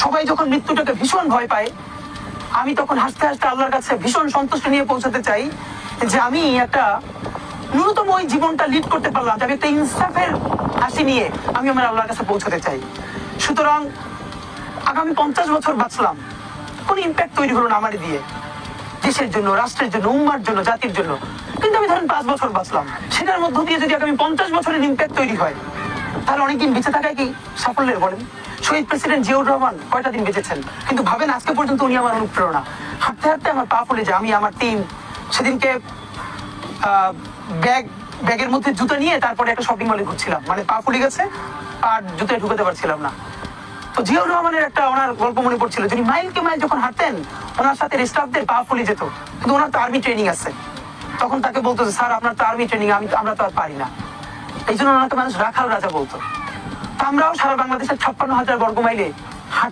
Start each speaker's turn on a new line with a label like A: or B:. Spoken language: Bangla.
A: সবাই যখন মৃত্যুটাকে ভীষণ ভয় পায়, আমি তখন হাসতে হাসতে আল্লাহর কাছে ভীষণ সন্তুষ্টি নিয়ে পৌঁছাতে চাই যে আমি একটা ন্যূনতম ওই জীবনটা লিড করতে পারলাম, আমি একটা ইনসাফের হাসি নিয়ে আমি আমার আল্লাহর কাছে পৌঁছাতে চাই। সুতরাং আগামী 50 বছর বাঁচলাম, কোনো ইম্প্যাক্ট তৈরি হলো না আমার দিয়ে, দেশের জন্য, রাষ্ট্রের জন্য, উম্মার জন্য, জাতির জন্য। কিন্তু আমি ধরেন 5 বছর বাঁচলাম, সেটার মধ্য দিয়ে যদি আগামী 50 বছরের ইম্প্যাক্ট তৈরি হয়, তাহলে অনেকদিন বেঁচে থাকায় কি সাফল্যের? বলেন, শহীদ প্রেসিডেন্ট জিয়াউর রহমান কয়টা দিন বেঁচেছেন, কিন্তু ভাবেন আজকে পর্যন্ত উনি আমার অনুপ্রেরণা। হাঁটতে হাঁটতে আমার পা ফুলে যায়, আমি আমার টিম সেদিনকে ব্যাগের মধ্যে জুতা নিয়ে তারপরে একটা শপিং মলে ঘুরছিলাম, মানে পা ফুলে গেছে আর জুতায় ঢুকাতে পারছিলাম না। তো জিয়াউর রহমানের একটা ওনার গল্প মনে পড়ছিল, যিনি মাইলকে মাইল যখন হাঁটতেন ওনার সাথে স্টাফদের পা ফুলে যেত, কিন্তু ওনার তো আর্মি ট্রেনিং আছে। তখন তাকে বলতো যে স্যার আপনার তো আর্মি ট্রেনিং, আমরা তো আর পারি না। এই জন্য ওনাকে মানুষ রাখাল রাজা বলতো। আমরাও সারা বাংলাদেশের 56,000 বর্গ মাইলে হাঁট